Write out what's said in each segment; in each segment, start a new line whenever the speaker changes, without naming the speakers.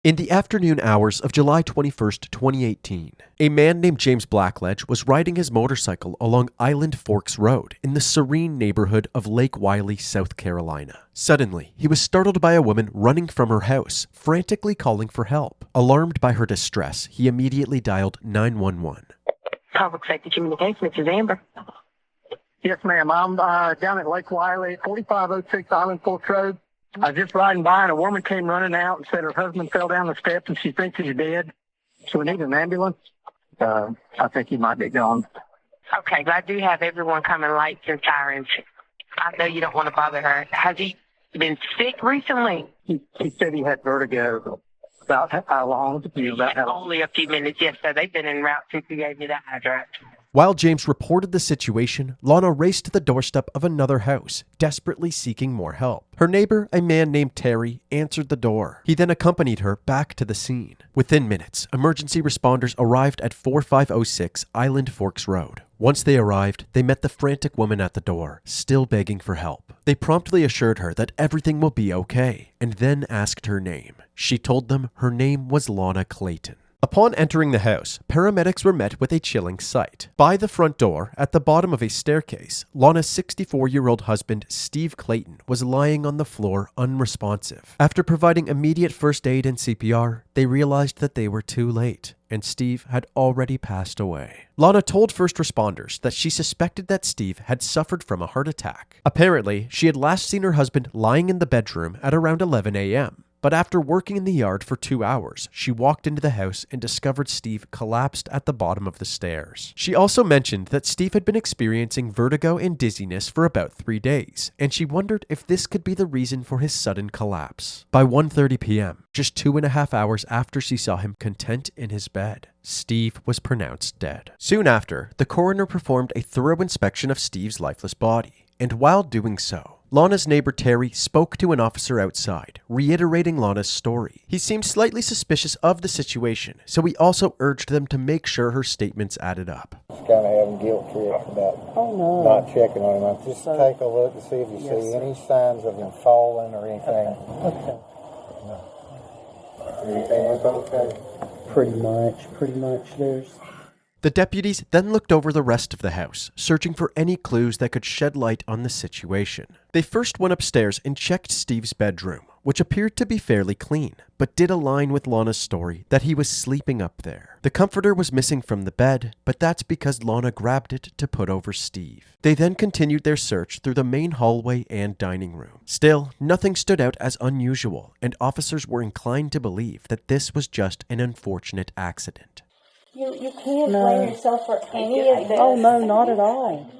In the afternoon hours of July 21st, 2018, a man named James Blackledge was riding his motorcycle along Island Forks Road in the serene neighborhood of Lake Wylie, South Carolina. Suddenly, he was startled by a woman running from her house, frantically calling for help. Alarmed by her distress, he immediately dialed 911.
Public Safety Communications, this is Amber.
Yes, ma'am. I'm down at Lake Wylie, 4506 Island Forks Road. I was just riding by, and a woman came running out and said her husband fell down the steps and she thinks he's dead. So we need an ambulance. I think he might be gone.
Okay, but I do have everyone coming lights and sirens. I know you don't want to bother her. Has he been sick recently?
He said he had vertigo. About how long? About how long?
Only a few minutes, yes, sir. They've been en route since you gave me the address.
While James reported the situation, Lana raced to the doorstep of another house, desperately seeking more help. Her neighbor, a man named Terry, answered the door. He then accompanied her back to the scene. Within minutes, emergency responders arrived at 4506 Island Forks Road. Once they arrived, they met the frantic woman at the door, still begging for help. They promptly assured her that everything will be okay, and then asked her name. She told them her name was Lana Clayton. Upon entering the house, paramedics were met with a chilling sight. By the front door, at the bottom of a staircase, Lana's 64-year-old husband, Steve Clayton, was lying on the floor unresponsive. After providing immediate first aid and CPR, they realized that they were too late, and Steve had already passed away. Lana told first responders that she suspected that Steve had suffered from a heart attack. Apparently, she had last seen her husband lying in the bedroom at around 11 a.m. But after working in the yard for 2 hours, she walked into the house and discovered Steve collapsed at the bottom of the stairs. She also mentioned that Steve had been experiencing vertigo and dizziness for about 3 days, and she wondered if this could be the reason for his sudden collapse. By 1:30 p.m., just 2.5 hours after she saw him content in his bed, Steve was pronounced dead. Soon after, the coroner performed a thorough inspection of Steve's lifeless body, and while doing so, Lana's neighbor Terry spoke to an officer outside, reiterating Lana's story. He seemed slightly suspicious of the situation, so he also urged them to make sure her statements added up.
Just kind of having guilt trips about not checking on him. Just take a look to see if you see any signs of him falling or anything.
Okay.
Anything was okay?
Pretty much.
The deputies then looked over the rest of the house, searching for any clues that could shed light on the situation. They first went upstairs and checked Steve's bedroom, which appeared to be fairly clean, but did align with Lana's story that he was sleeping up there. The comforter was missing from the bed, but that's because Lana grabbed it to put over Steve. They then continued their search through the main hallway and dining room. Still, nothing stood out as unusual, and officers were inclined to believe that this was just an unfortunate accident.
You can't blame yourself for any of this.
Oh, no, not at all.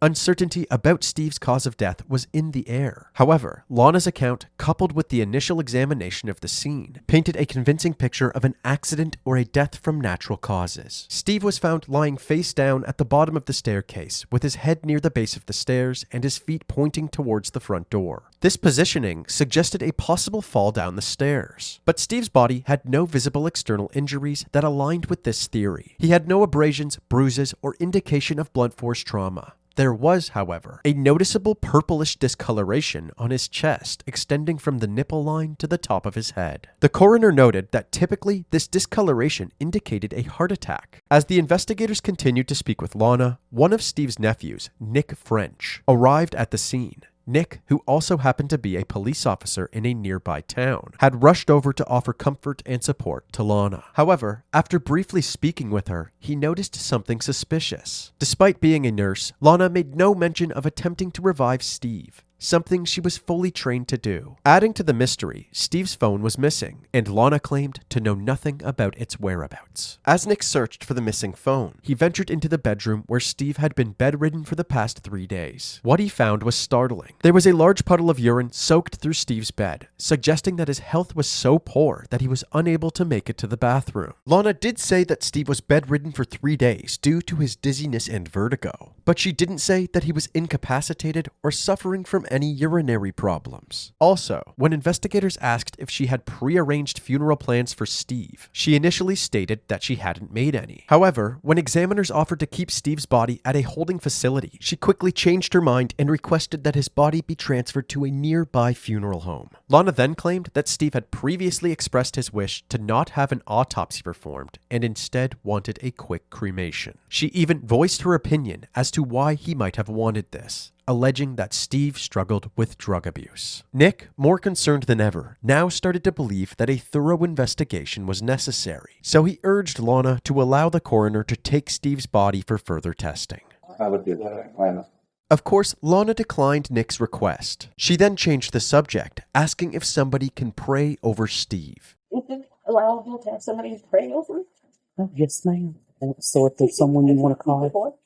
Uncertainty about Steve's cause of death was in the air. However, Lana's account, coupled with the initial examination of the scene, painted a convincing picture of an accident or a death from natural causes. Steve was found lying face down at the bottom of the staircase, with his head near the base of the stairs and his feet pointing towards the front door. This positioning suggested a possible fall down the stairs. But Steve's body had no visible external injuries that aligned with this theory. He had no abrasions, bruises, or indication of blunt force trauma. There was, however, a noticeable purplish discoloration on his chest extending from the nipple line to the top of his head. The coroner noted that typically this discoloration indicated a heart attack. As the investigators continued to speak with Lana, one of Steve's nephews, Nick French, arrived at the scene. Nick, who also happened to be a police officer in a nearby town, had rushed over to offer comfort and support to Lana. However, after briefly speaking with her, he noticed something suspicious. Despite being a nurse, Lana made no mention of attempting to revive Steve, something she was fully trained to do. Adding to the mystery, Steve's phone was missing, and Lana claimed to know nothing about its whereabouts. As Nick searched for the missing phone, he ventured into the bedroom where Steve had been bedridden for the past 3 days. What he found was startling. There was a large puddle of urine soaked through Steve's bed, suggesting that his health was so poor that he was unable to make it to the bathroom. Lana did say that Steve was bedridden for 3 days due to his dizziness and vertigo, but she didn't say that he was incapacitated or suffering from any urinary problems. Also, when investigators asked if she had prearranged funeral plans for Steve, she initially stated that she hadn't made any. However, when examiners offered to keep Steve's body at a holding facility, she quickly changed her mind and requested that his body be transferred to a nearby funeral home. Lana then claimed that Steve had previously expressed his wish to not have an autopsy performed and instead wanted a quick cremation. She even voiced her opinion as to why he might have wanted this, alleging that Steve struggled with drug abuse. Nick, more concerned than ever, now started to believe that a thorough investigation was necessary, so he urged Lana to allow the coroner to take Steve's body for further testing.
I would do that. Why not?
Of course, Lana declined Nick's request. She then changed the subject, asking if somebody can pray over Steve.
Is it allowable to have somebody pray over it?
Oh, yes, ma'am. So if there's someone you want to call.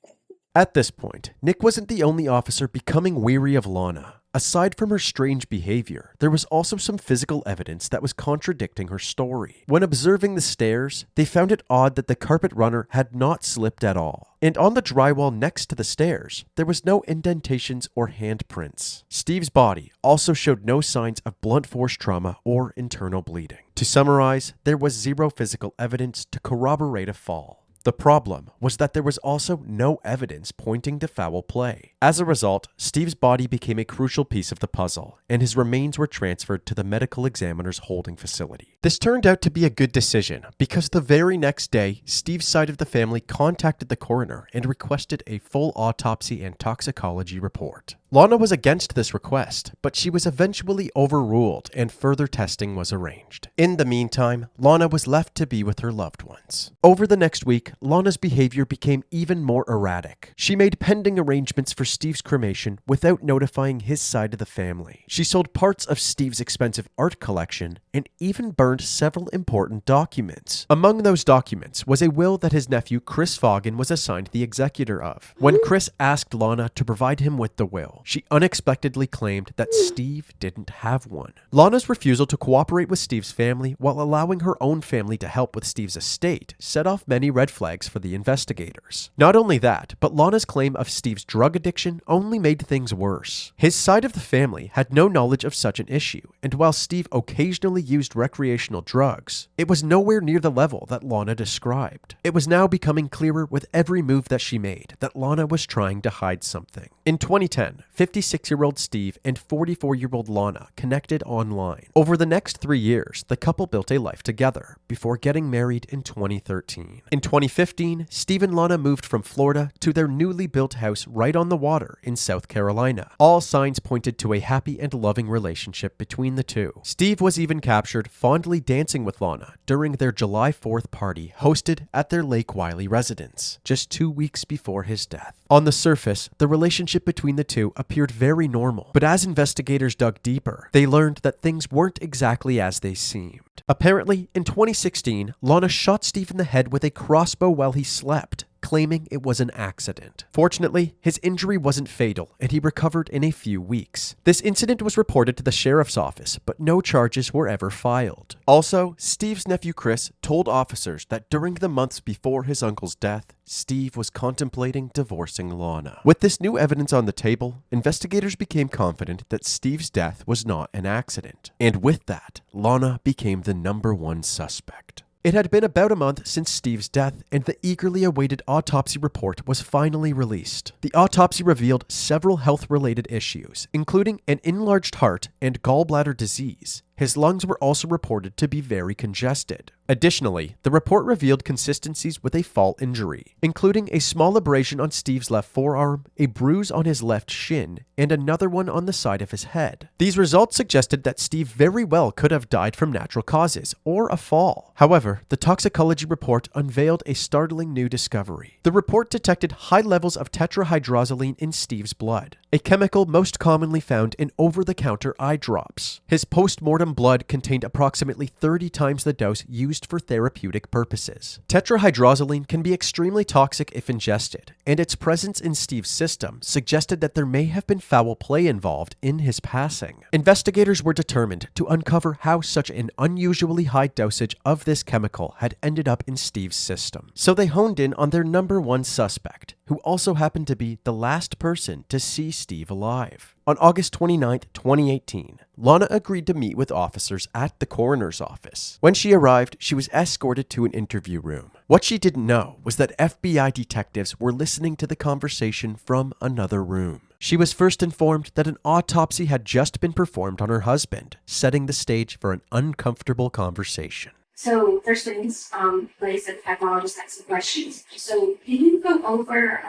At this point, Nick wasn't the only officer becoming weary of Lana. Aside from her strange behavior, there was also some physical evidence that was contradicting her story. When observing the stairs, they found it odd that the carpet runner had not slipped at all. And on the drywall next to the stairs, there was no indentations or handprints. Steve's body also showed no signs of blunt force trauma or internal bleeding. To summarize, there was zero physical evidence to corroborate a fall. The problem was that there was also no evidence pointing to foul play. As a result, Steve's body became a crucial piece of the puzzle, and his remains were transferred to the medical examiner's holding facility. This turned out to be a good decision, because the very next day, Steve's side of the family contacted the coroner and requested a full autopsy and toxicology report. Lana was against this request, but she was eventually overruled and further testing was arranged. In the meantime, Lana was left to be with her loved ones. Over the next week, Lana's behavior became even more erratic. She made pending arrangements for Steve's cremation without notifying his side of the family. She sold parts of Steve's expensive art collection and even burned several important documents. Among those documents was a will that his nephew Chris Foggin was assigned the executor of. When Chris asked Lana to provide him with the will, she unexpectedly claimed that Steve didn't have one. Lana's refusal to cooperate with Steve's family while allowing her own family to help with Steve's estate set off many red flags for the investigators. Not only that, but Lana's claim of Steve's drug addiction only made things worse. His side of the family had no knowledge of such an issue, and while Steve occasionally used recreational drugs, it was nowhere near the level that Lana described. It was now becoming clearer with every move that she made that Lana was trying to hide something. In 2010, 56-year-old Steve and 44-year-old Lana connected online. Over the next 3 years, the couple built a life together before getting married in 2013. In 2015, Steve and Lana moved from Florida to their newly built house right on the water in South Carolina. All signs pointed to a happy and loving relationship between the two. Steve was even captured fondly dancing with Lana during their July 4th party hosted at their Lake Wylie residence, just 2 weeks before his death. On the surface, the relationship between the two appeared very normal, but as investigators dug deeper, they learned that things weren't exactly as they seemed. Apparently, in 2016, Lana shot Steve in the head with a crossbow while he slept, claiming it was an accident. Fortunately, his injury wasn't fatal and he recovered in a few weeks. This incident was reported to the sheriff's office, but no charges were ever filed. Also, Steve's nephew Chris told officers that during the months before his uncle's death, Steve was contemplating divorcing Lana. With this new evidence on the table, investigators became confident that Steve's death was not an accident. And with that, Lana became the #1 suspect. It had been about a month since Steve's death, and the eagerly awaited autopsy report was finally released. The autopsy revealed several health-related issues, including an enlarged heart and gallbladder disease. His lungs were also reported to be very congested. Additionally, the report revealed consistencies with a fall injury, including a small abrasion on Steve's left forearm, a bruise on his left shin, and another one on the side of his head. These results suggested that Steve very well could have died from natural causes or a fall. However, the toxicology report unveiled a startling new discovery. The report detected high levels of tetrahydrozoline in Steve's blood, a chemical most commonly found in over-the-counter eye drops. His post-mortem blood contained approximately 30 times the dose used for therapeutic purposes. Tetrahydrozoline can be extremely toxic if ingested, and its presence in Steve's system suggested that there may have been foul play involved in his passing. Investigators were determined to uncover how such an unusually high dosage of this chemical had ended up in Steve's system. So they honed in on their #1 suspect, who also happened to be the last person to see Steve alive. On August 29, 2018, Lana agreed to meet with officers at the coroner's office. When she arrived, she was escorted to an interview room. What she didn't know was that FBI detectives were listening to the conversation from another room. She was first informed that an autopsy had just been performed on her husband, setting the stage for an uncomfortable conversation.
So first things, like I said, the pathologist asked some questions. So can you go over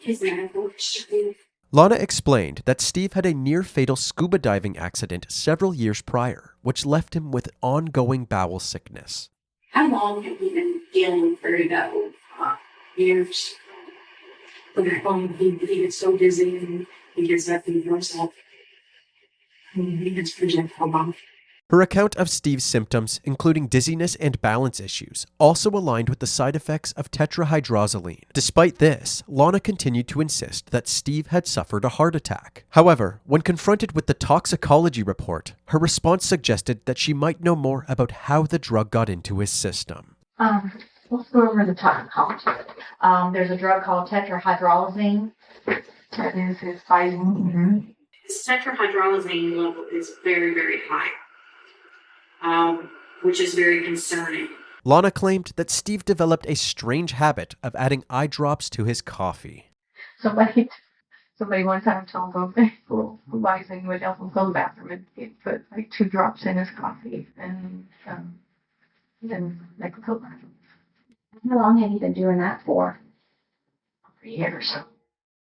his medical history?
Lana explained that Steve had a near-fatal scuba diving accident several years prior, which left him with ongoing bowel sickness.
How long have you been dealing with vertigo? Years. When he gets so dizzy and he gets up and himself. He gets projectile.
Her account of Steve's symptoms, including dizziness and balance issues, also aligned with the side effects of tetrahydrozoline. Despite this, Lana continued to insist that Steve had suffered a heart attack. However, when confronted with the toxicology report, her response suggested that she might know more about how the drug got into his system.
Let's go over the toxicology. There's a drug called tetrahydrozoline. That is his poison.
His tetrahydrozoline level is very, very high. Which is very concerning.
Lana claimed that Steve developed a strange habit of adding eye drops to his coffee.
Somebody one time told him, who buys anybody else from the bathroom, and he'd put like 2 drops in his coffee, and then they could go back.
How long have you been doing that for?
A year or so.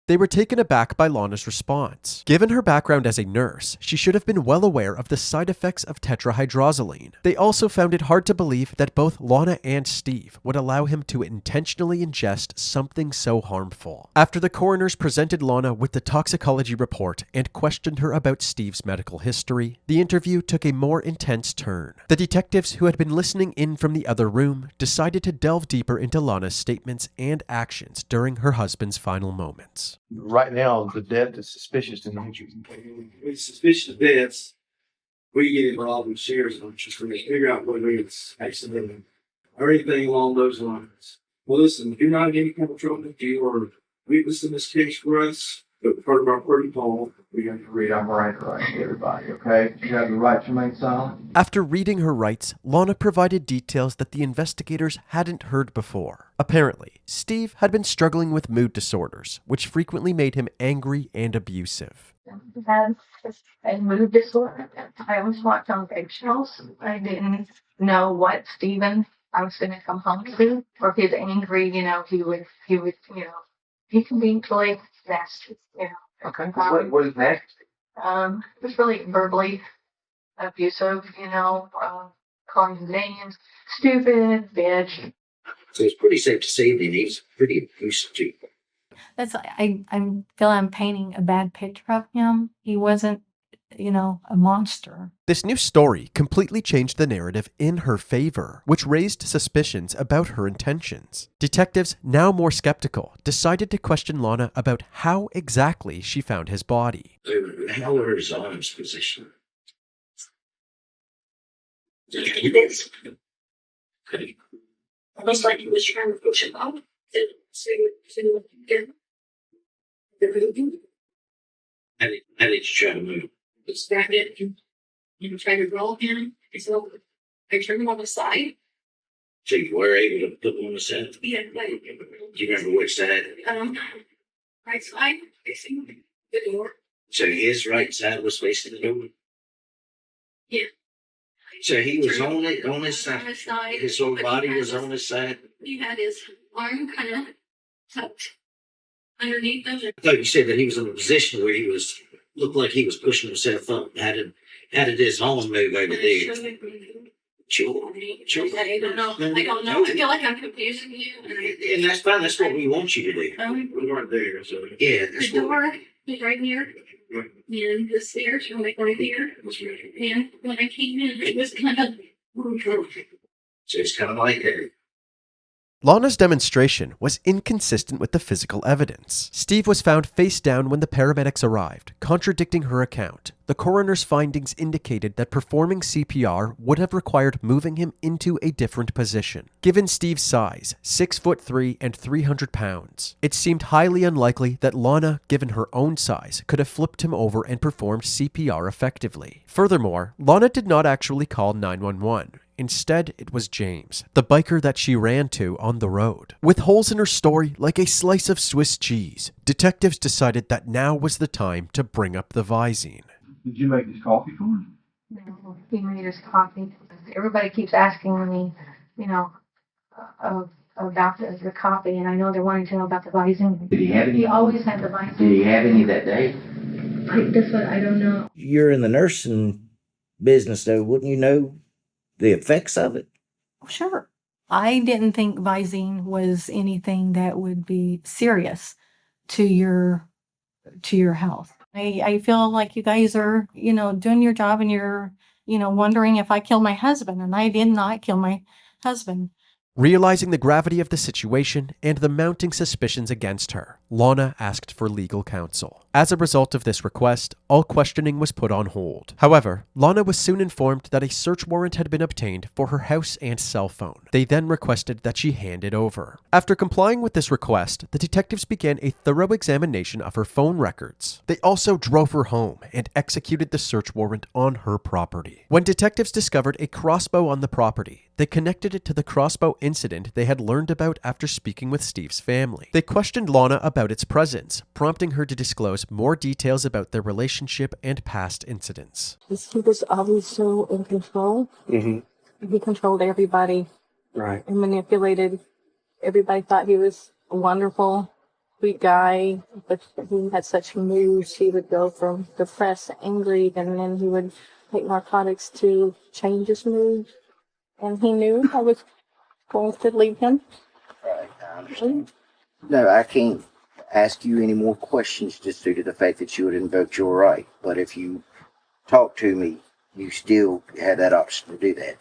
They were taken aback by Lana's response. Given her background as a nurse, she should have been well aware of the side effects of tetrahydrozoline. They also found it hard to believe that both Lana and Steve would allow him to intentionally ingest something so harmful. After the coroners presented Lana with the toxicology report and questioned her about Steve's medical history, the interview took a more intense turn. The detectives who had been listening in from the other room decided to delve deeper into Lana's statements and actions during her husband's final moments.
Right now, the death is suspicious in nature. With suspicious deaths, we get involved in serious functions to figure out whether it's accidental or anything along those lines. Well, listen, if you're not in any kind of trouble, you are witness in this case for us, but part of our protocol, we have to read our Miranda rights to everybody, okay? You have the right to remain silent.
After reading her rights, Lana provided details that the investigators hadn't heard before. Apparently, Steve had been struggling with mood disorders, which frequently made him angry and abusive.
He has a mood disorder. I was walked on eggshells. I didn't know what Steven I was going to come home to, or if he's angry, he would, he can be really nasty,
Okay. What is that?
It was really verbally abusive, calling names, stupid, bitch.
So it's pretty safe to say that he's pretty abusive to you.
I feel I'm painting a bad picture of him. He wasn't, a monster.
This new story completely changed the narrative in her favor, which raised suspicions about her intentions. Detectives, now more skeptical, decided to question Lana about how exactly she found his body.
How were his arms positioned? Okay.
Almost like he was trying to push him out.
How did you try to move?
Just grabbed it and tried to roll him. So I turned him on the side.
So you were able to put him on the side?
Yeah, like,
Do you remember which side?
right side, facing the door.
So his right side was facing the door?
Yeah.
So he was on his side?
On his side.
His whole
But
body
he had
was on his side?
He had his arm kind of tucked underneath him.
I thought you said that he was in a position where he looked like he was pushing himself up. How did his arm move over there? Sure.
I don't know. I don't know. I feel like I'm confusing you.
And that's fine. That's what we want you to do.
We weren't there, so.
Yeah.
The door was right here. And the stairs were like right here. And when I came in, it was kind of.
So it's kind of like that.
Lana's demonstration was inconsistent with the physical evidence. Steve was found face down when the paramedics arrived, contradicting her account. The coroner's findings indicated that performing CPR would have required moving him into a different position. Given Steve's size, 6'3" and 300 pounds, it seemed highly unlikely that Lana, given her own size, could have flipped him over and performed CPR effectively. Furthermore, Lana did not actually call 911. Instead, it was James, the biker that she ran to on the road. With holes in her story like a slice of Swiss cheese, detectives decided that now was the time to bring up the Visine.
Did you make this coffee for him?
No, he made us coffee. Everybody keeps asking me, about the coffee, and I know they're wanting to know about the Visine.
Did he have any?
He always had the Visine.
Did he have any that day?
This one, I don't know.
You're in the nursing business, though. Wouldn't you know the effects of it?
Sure. I didn't think Visine was anything that would be serious to your health. I feel like you guys are, doing your job, and you're, wondering if I killed my husband, and I did not kill my husband.
Realizing the gravity of the situation and the mounting suspicions against her, Lana asked for legal counsel. As a result of this request, all questioning was put on hold. However, Lana was soon informed that a search warrant had been obtained for her house and cell phone. They then requested that she hand it over. After complying with this request, the detectives began a thorough examination of her phone records. They also drove her home and executed the search warrant on her property. When detectives discovered a crossbow on the property, they connected it to the crossbow incident they had learned about after speaking with Steve's family. They questioned Lana about its presence, prompting her to disclose more details about their relationship and past incidents.
He was always so in control.
Mm-hmm.
He controlled everybody.
Right.
And manipulated. Everybody thought he was a wonderful, sweet guy, but he had such moods. He would go from depressed to angry, and then he would take narcotics to change his mood. And he knew I was going to leave him.
Right, I understand. No, I can't ask you any more questions just due to the fact that you had invoked your right. But if you talk to me, you still have that option to do that.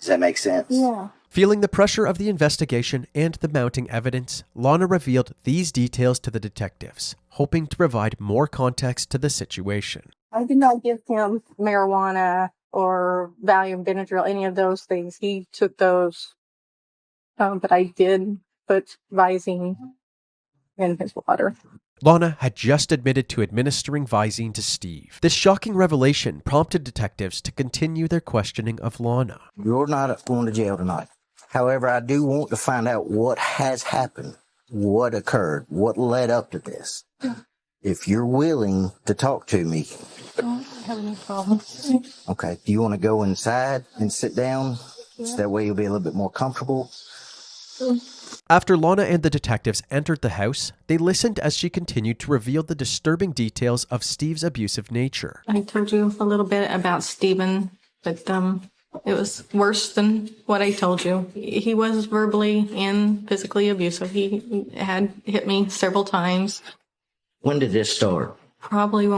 Does that make sense?
Yeah.
Feeling the pressure of the investigation and the mounting evidence, Lana revealed these details to the detectives, hoping to provide more context to the situation.
I did not give him marijuana or Valium, Benadryl, any of those things. He took those. But I did put Visine in his water.
Lana had just admitted to administering Visine to Steve. This shocking revelation prompted detectives to continue their questioning of Lana.
You're not going to jail tonight. However, I do want to find out what has happened, what occurred, what led up to this. If you're willing to talk to me.
I don't have any problem.
Okay. Do you want to go inside and sit down? Yeah. So that way you'll be a little bit more comfortable.
After Lana and the detectives entered the house, they listened as she continued to reveal the disturbing details of Steve's abusive nature.
I told you a little bit about Steven, but it was worse than what I told you. He was verbally and physically abusive. He had hit me several times.
When did this start?
Probably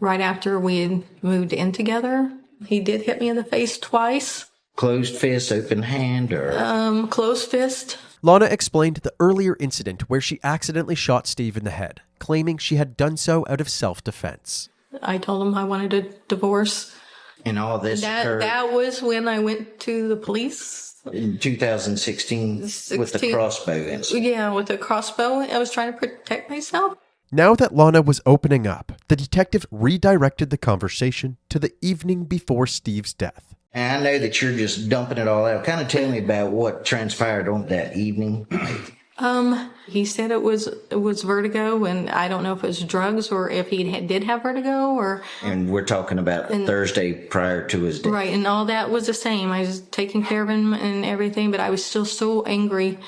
right after we had moved in together. He did hit me in the face twice.
Closed fist, open hand, or?
Closed fist.
Lana explained the earlier incident where she accidentally shot Steve in the head, claiming she had done so out of self-defense.
I told him I wanted a divorce.
And all this occurred?
That was when I went to the police.
In 2016, with the crossbow incident.
Yeah, with the crossbow. I was trying to protect myself.
Now that Lana was opening up, the detective redirected the conversation to the evening before Steve's death.
And I know that you're just dumping it all out. Kind of tell me about what transpired on that evening.
He said it was vertigo, and I don't know if it was drugs or if he did have vertigo or.
And we're talking about Thursday prior to his death.
Right, and all that was the same. I was taking care of him and everything, but I was still so angry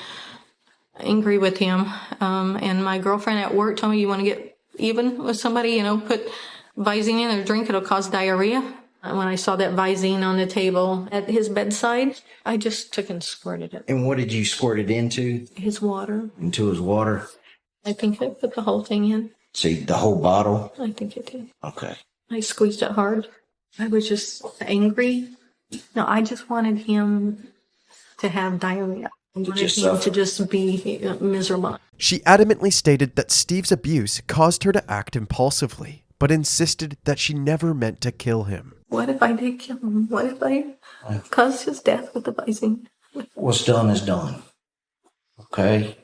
with him. And my girlfriend at work told me, you want to get even with somebody, put Visine in their drink, it'll cause diarrhea. When I saw that Visine on the table at his bedside, I just took and squirted it.
And what did you squirt it into?
His water.
Into his water?
I think I put the whole thing in.
See, the whole bottle?
I think it did.
Okay.
I squeezed it hard. I was just angry. No, I just wanted him to have diarrhea.
I wanted him to just be miserable.
She adamantly stated that Steve's abuse caused her to act impulsively, but insisted that she never meant to kill him.
What if I did kill him? What if I caused his death with the Visine?
What's done is done. Okay?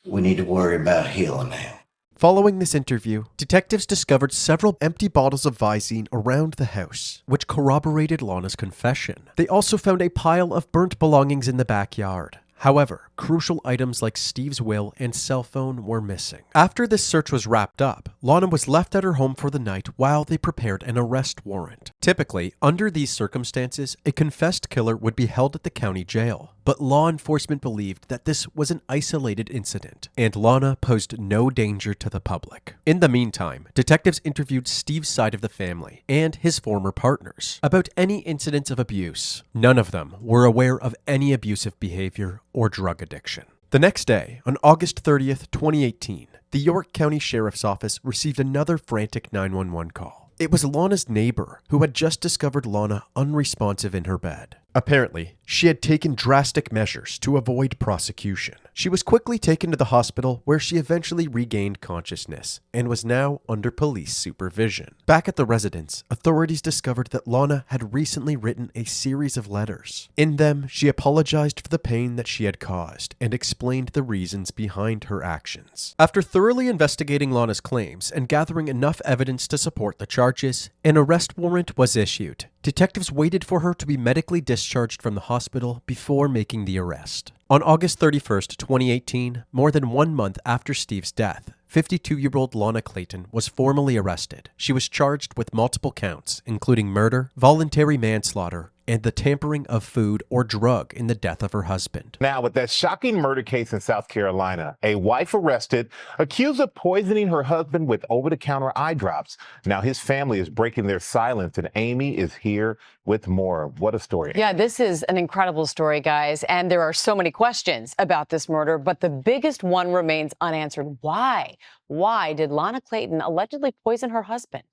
We need to worry about healing now.
Following this interview, detectives discovered several empty bottles of Visine around the house, which corroborated Lana's confession. They also found a pile of burnt belongings in the backyard. However, crucial items like Steve's will and cell phone were missing. After this search was wrapped up, Lana was left at her home for the night while they prepared an arrest warrant. Typically, under these circumstances, a confessed killer would be held at the county jail. But law enforcement believed that this was an isolated incident, and Lana posed no danger to the public. In the meantime, detectives interviewed Steve's side of the family and his former partners about any incidents of abuse. None of them were aware of any abusive behavior or drug addiction. The next day, on August 30th, 2018, the York County Sheriff's Office received another frantic 911 call. It was Lana's neighbor who had just discovered Lana unresponsive in her bed. Apparently, she had taken drastic measures to avoid prosecution. She was quickly taken to the hospital where she eventually regained consciousness and was now under police supervision. Back at the residence, authorities discovered that Lana had recently written a series of letters. In them, she apologized for the pain that she had caused and explained the reasons behind her actions. After thoroughly investigating Lana's claims and gathering enough evidence to support the charges, an arrest warrant was issued. Detectives waited for her to be medically discharged from the hospital before making the arrest. On August 31st, 2018, more than 1 month after Steve's death, 52-year-old Lana Clayton was formally arrested. She was charged with multiple counts, including murder, voluntary manslaughter, and the tampering of food or drug in the death of her husband.
Now, with that shocking murder case in South Carolina, a wife arrested, accused of poisoning her husband with over-the-counter eye drops. Now his family is breaking their silence, and Amy is here with more. What a story.
Yeah, this is an incredible story, guys, and there are so many questions about this murder, but the biggest one remains unanswered. Why? Why did Lana Clayton allegedly poison her husband?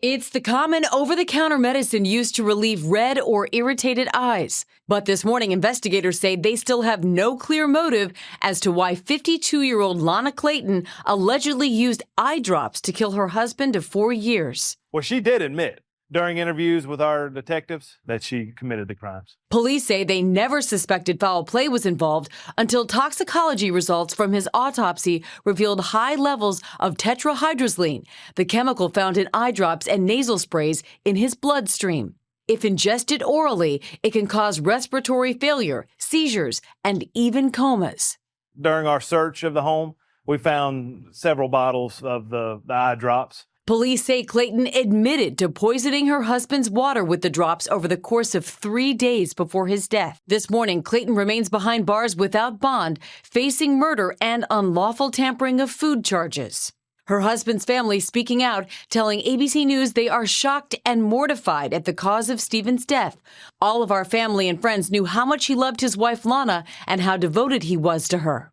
It's the common over-the-counter medicine used to relieve red or irritated eyes. But this morning, investigators say they still have no clear motive as to why 52-year-old Lana Clayton allegedly used eye drops to kill her husband of 4 years.
Well, she did admit during interviews with our detectives that she committed the crimes.
Police say they never suspected foul play was involved until toxicology results from his autopsy revealed high levels of tetrahydrozoline, the chemical found in eye drops and nasal sprays, in his bloodstream. If ingested orally, it can cause respiratory failure, seizures, and even comas.
During our search of the home, we found several bottles of the eye drops.
Police say Clayton admitted to poisoning her husband's water with the drops over the course of 3 days before his death. This morning, Clayton remains behind bars without bond, facing murder and unlawful tampering of food charges. Her husband's family speaking out, telling ABC News they are shocked and mortified at the cause of Steven's death. All of our family and friends knew how much he loved his wife, Lana, and how devoted he was to her.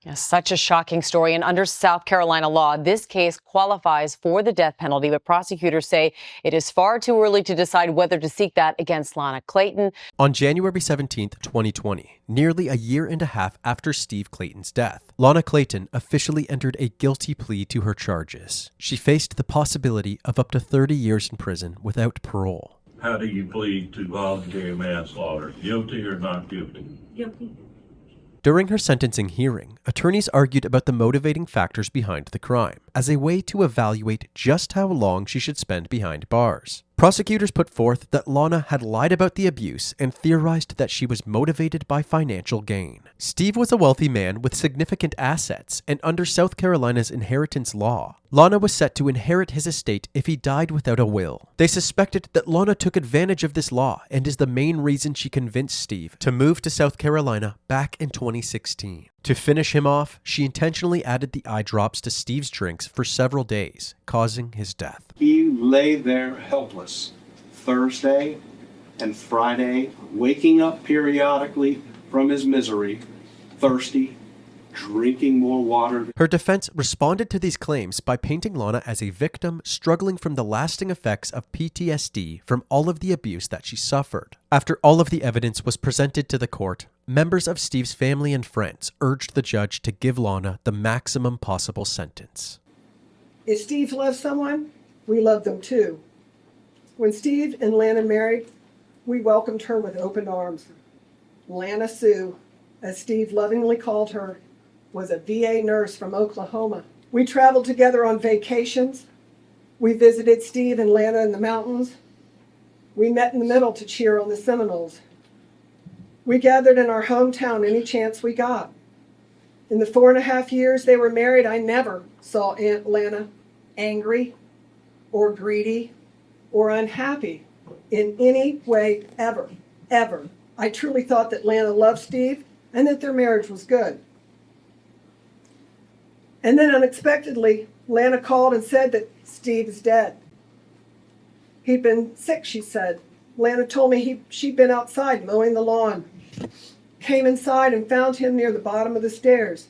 Yeah, such a shocking story. And under South Carolina law, this case qualifies for the death penalty, but prosecutors say it is far too early to decide whether to seek that against Lana Clayton.
On January 17th, 2020, nearly a year and a half after Steve Clayton's death, Lana Clayton officially entered a guilty plea to her charges. She faced the possibility of up to 30 years in prison without parole.
How do you plead to voluntary manslaughter? Guilty or not guilty?
Guilty.
During her sentencing hearing, attorneys argued about the motivating factors behind the crime as a way to evaluate just how long she should spend behind bars. Prosecutors put forth that Lana had lied about the abuse and theorized that she was motivated by financial gain. Steve was a wealthy man with significant assets, and under South Carolina's inheritance law, Lana was set to inherit his estate if he died without a will. They suspected that Lana took advantage of this law and is the main reason she convinced Steve to move to South Carolina back in 2016. To finish him off, she intentionally added the eye drops to Steve's drinks for several days, causing his death.
He lay there helpless Thursday and Friday, waking up periodically from his misery, thirsty, drinking more water.
Her defense responded to these claims by painting Lana as a victim struggling from the lasting effects of PTSD from all of the abuse that she suffered. After all of the evidence was presented to the court, members of Steve's family and friends urged the judge to give Lana the maximum possible sentence.
If Steve loved someone, we loved them too. When Steve and Lana married, we welcomed her with open arms. Lana Sue, as Steve lovingly called her, was a VA nurse from Oklahoma. We traveled together on vacations. We visited Steve and Lana in the mountains. We met in the middle to cheer on the Seminoles. We gathered in our hometown any chance we got. In the 4.5 years they were married, I never saw Aunt Lana angry or greedy or unhappy in any way ever, ever. I truly thought that Lana loved Steve and that their marriage was good. And then unexpectedly, Lana called and said that Steve is dead. He'd been sick, she said. Lana told me she'd been outside mowing the lawn, came inside and found him near the bottom of the stairs.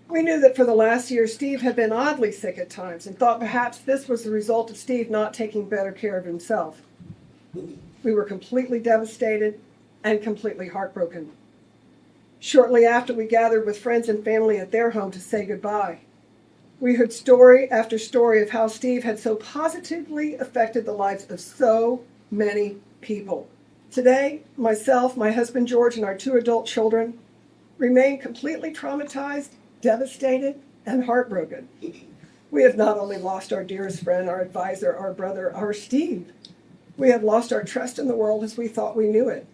We knew that for the last year, Steve had been oddly sick at times and thought perhaps this was the result of Steve not taking better care of himself. We were completely devastated and completely heartbroken. Shortly after, we gathered with friends and family at their home to say goodbye. We heard story after story of how Steve had so positively affected the lives of so many people. Today, myself, my husband George, and our 2 adult children remain completely traumatized, devastated, and heartbroken. We have not only lost our dearest friend, our advisor, our brother, our Steve. We have lost our trust in the world as we thought we knew it.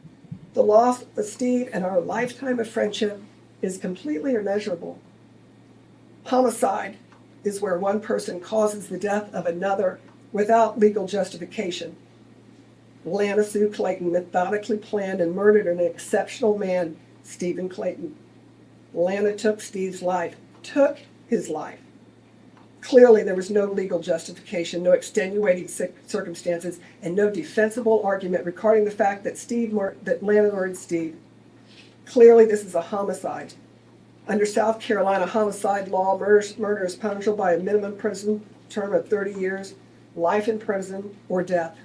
The loss of Steve and our lifetime of friendship is completely immeasurable. Homicide is where one person causes the death of another without legal justification. Lana Sue Clayton methodically planned and murdered an exceptional man, Steven Clayton. Lana took Steve's life, took his life. Clearly, there was no legal justification, no extenuating circumstances, and no defensible argument regarding the fact that Lana murdered Steve. Clearly, this is a homicide. Under South Carolina homicide law, murder is punishable by a minimum prison term of 30 years, life in prison, or death.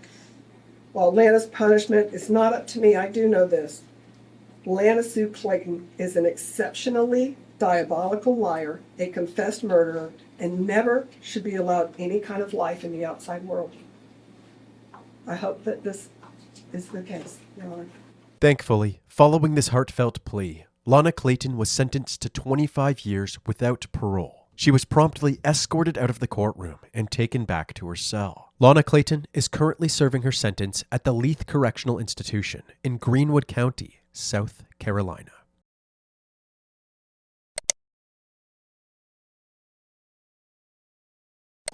While Lana's punishment is not up to me, I do know this. Lana Sue Clayton is an exceptionally diabolical liar, a confessed murderer, and never should be allowed any kind of life in the outside world. I hope that this is the case, Your Honor.
Thankfully, following this heartfelt plea, Lana Clayton was sentenced to 25 years without parole. She was promptly escorted out of the courtroom and taken back to her cell. Lana Clayton is currently serving her sentence at the Leith Correctional Institution in Greenwood County, South Carolina.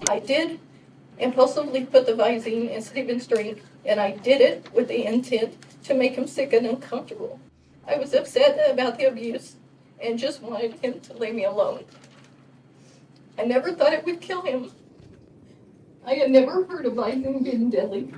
I did impulsively put the Visine in Steven's drink, and I did it with the intent to make him sick and uncomfortable. I was upset about the abuse and just wanted him to leave me alone. I never thought it would kill him. I had never heard of Visine being deadly.